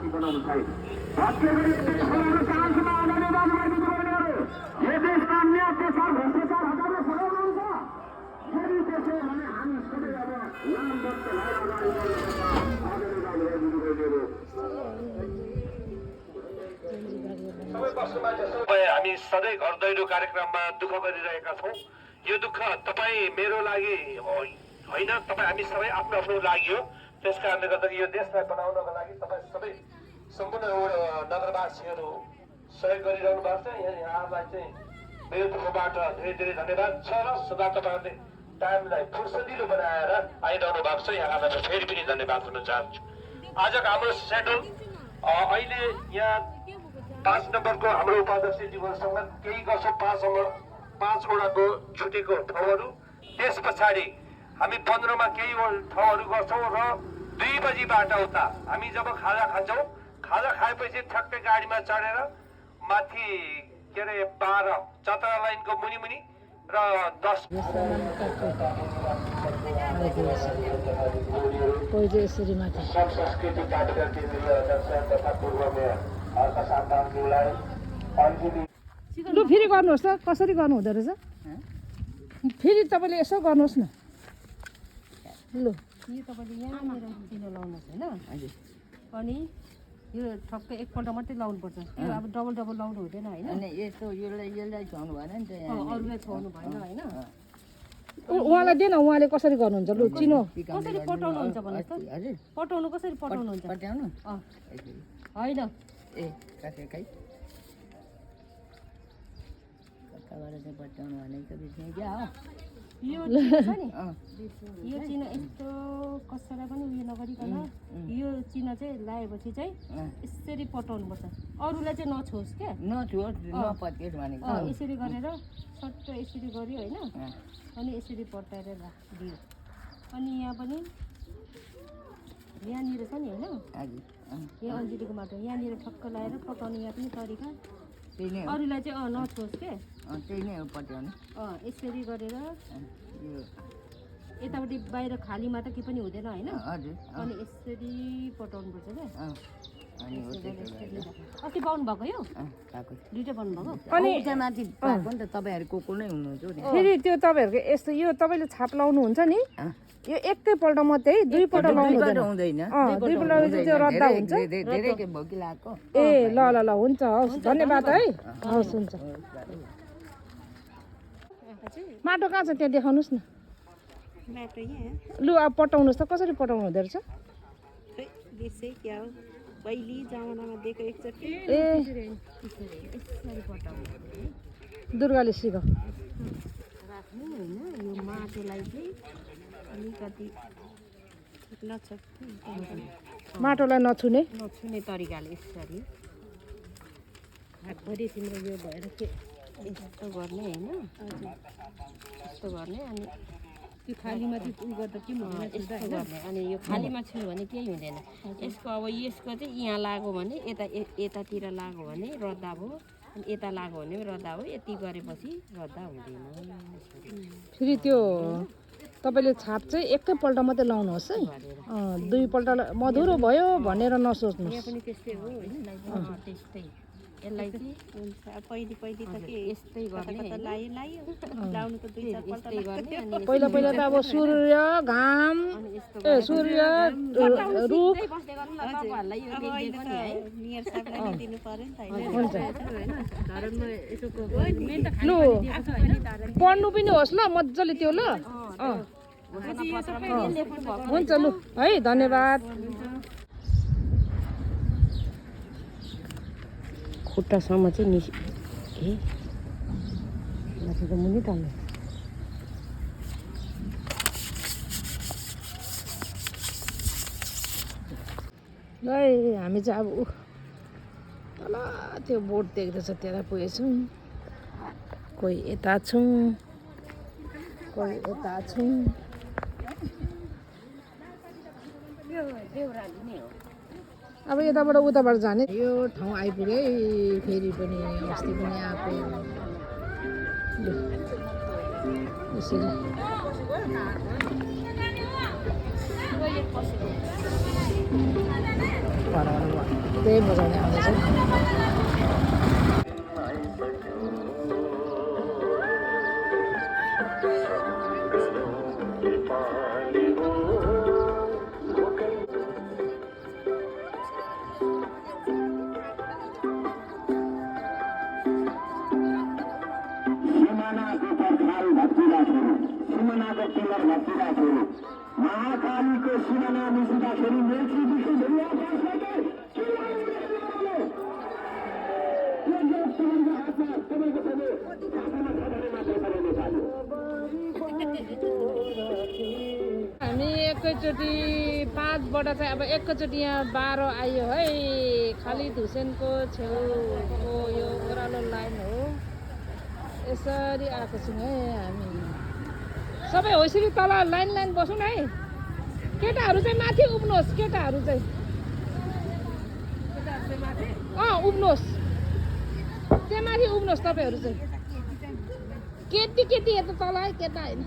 साथी बनाउनु छैन। हत्या गरी देशको चान्समा अगाडि बढ्दै दिनुपर्नेहरू यो देशमा अन्याय अत्याचार भ्रष्टाचार हटाउन सघाउनुहुन्छ। यदि त्यसो भने हामी सबै अब नामवस्त भएर अगाडि बढ्नुपर्छ। अगाडि बढ्दै दिनुपर्नेहरू हामी सधैँ घर दैलो कार्यक्रममा दुःख गरिरहेका छौँ। यो दुःख तपाईँ मेरो लागि होइन, तपाईँ हामी सबै आफ्नो आफ्नो लागि हो। त्यस कारणले गर्दा यो देशलाई बनाउनको लागि तपाईँ सबै सम्पूर्ण नगरवासीहरू सहयोग गरिरहनु भएको छ। यहाँलाई चाहिँ मेरो तर्फबाट धेरै धेरै धन्यवाद छ र सदा तपाईँहरूले टाइमलाई फुर्सदिलो बनाएर आइरहनु भएको छ। यहाँलाई फेरि पनि धन्यवाद दिन चाहन्छु। आजको हाम्रो सेडल अहिले यहाँ 5 नम्बरको हाम्रो उपाध्यक्षज्यूहरूसँग केही गर्छौँ। 5वटाको छुटेको ठाउँहरू, त्यस पछाडि हामी 15मा केही ठाउँहरू गर्छौँ र 2 बजीबाट उता हामी जब खाजा खान्छौँ, खाजा खाएपछि ठ्याक्कै गाडीमा चढेर माथि के अरे 12 चतरा लाइनको मुनि र 10 संस्कृति कार्यकर्ता तथा पूर्व मेयर अर्का सान्ताङज्यूलाई अन्जली लु फेरि गर्नुहोस् त, कसरी गर्नु हुँदो रहेछ फेरि तपाईँले यसो गर्नुहोस् न। लु यो तपाईँले यहाँनिर चिनो लाउनुहोस् होइन। अनि यो ठक्कै एकपल्ट मात्रै लाउनुपर्छ। यो अब डबल लाउनु हुँदैन होइन। यसलाई छुवाउनु भएन नि त। अरूलाई छुवाउनु भएन होइन। उहाँलाई दिएन, उहाँले कसरी गर्नुहुन्छ? लु चिनो कसरी पटाउनुहुन्छ भन्नुहोस् त। पटाउनु कसरी पटाउनुहुन्छ? पट्याउनु होइन ए काकै कताबाट चाहिँ पट्याउनु भनेको बिचमा क्या हो। यो चिनो छ नि, यो चिनो यस्तो कसैलाई पनि उयो नगरिकन यो चिनो चाहिँ लगाएपछि चाहिँ यसरी पटाउनुपर्छ। अरूलाई चाहिँ नछोस् क्या, नछुहोस् नपत्योस् भनेको। यसरी गरेर सट्ट यसरी गऱ्यो होइन। अनि यसरी पटाएर दियो। अनि यहाँ पनि यहाँनिर छ नि होइन, यो अन्जिलीको माटो यहाँनिर ठक्क लगाएर पकाउने यहाँ पनि तरिका। अरूलाई चाहिँ नछोस् के, त्यही नै हो पट्याउनु। यसरी गरेर यतापट्टि बाहिर खालीमा त केही पनि हुँदैन होइन। अनि यसरी पटाउनुपर्छ क्या। अस्ति पाउनु भएको यो दुइटा पाउनु भएको। अनि माथि पाएको नि त तपाईँहरू को नै हुनुहुन्छ नि। फेरि त्यो तपाईँहरूको यस्तो यो तपाईँले छाप लाउनुहुन्छ नि, यो एकैपल्ट मात्रै है, 2 पल्ट लाउनु हुँदैन। 2 पल्ट लाउँदा त्यो रद्द हुन्छ। धेरै के भोकी लागेको। ए ल हुन्छ, हवस् धन्यवाद है। हवस् हुन्छ। माटो कहाँ छ त्यहाँ देखाउनुहोस् न। लु अब पटाउनुहोस् त, कसरी पटाउनु हुँदो रहेछ? पहिली जमानामा दिएको एकचोटि दुर्गाले सिक राख्नु होइन। यो माटोलाई चाहिँ अलिकति माटोलाई नछुने तरिकाले यसरी हातभरि तिम्रो यो भएर के यस्तो गर्ने होइन। यस्तो गर्ने अनि त्यो खालीमा चाहिँ उयो गर्दा के यस्तो गर्ने। अनि यो खालीमा छुयो भने केही हुँदैन। यसको अब यसको चाहिँ यहाँ लाग्यो भने यतातिर लाग्यो भने रद्दा भयो, अनि यता लाग्यो भने पनि रद्दा हो। यति गरेपछि रद्दा हुँदैन। फेरि त्यो तपाईँले छाप चाहिँ एकैपल्ट मात्रै लाउनुहोस् है। 2 पल्ट मधुरो भयो भनेर नसोच्नुहोस्। यहाँ पनि त्यस्तै हो होइन। त्यस्तै यसलाई चाहिँ पहिली त के यस्तै गर्ने लाउनु त 2-4 पल्ट गर्ने। अनि पहिला त अब सूर्य घाम सूर्य रुख लु पढ्नु पनि होस् ल मजाले त्यो ल। हुन्छ लु है, धन्यवाद। खुट्टासम्म चाहिँ माथिको मुनि टाल्नु। ल हामी चाहिँ अब तल त्यो बोट देख्दैछ त्यता पुगेछौँ। कोही यता छौँ, कोही यता छौँ। अब यताबाट उताबाट जाने यो ठाउँ आइपुग्यो है। फेरि पनि अस्ति पनि आएको यसरी त्यही बजाउने आउँदैछ सिमानाको पर्खाल भत्किँदाखेरि सिमानाको पिलर भत्किँदाखेरि महाकालीको सिमाना मिसिँदाखेरि मेची विशेषहरू आकाशबाट के तपाईँको सबै खातामा खबरे मात्र परेको थाल्यो हामी एकैचोटि 5बाट चाहिँ अब एकैचोटि यहाँ 12 आयो है खालिद हुसेनको छेउको यो ओह्रालो लाइन हो यसरी आएको छौँ है हामी सबै हो यसरी तल लाइन बसौँ है केटाहरू चाहिँ माथि उभ्नुहोस् केटाहरू चाहिँ उभ्नुहोस् त्यहाँ माथि उभ्नुहोस् तपाईँहरू चाहिँ केटी यता तल है केटा होइन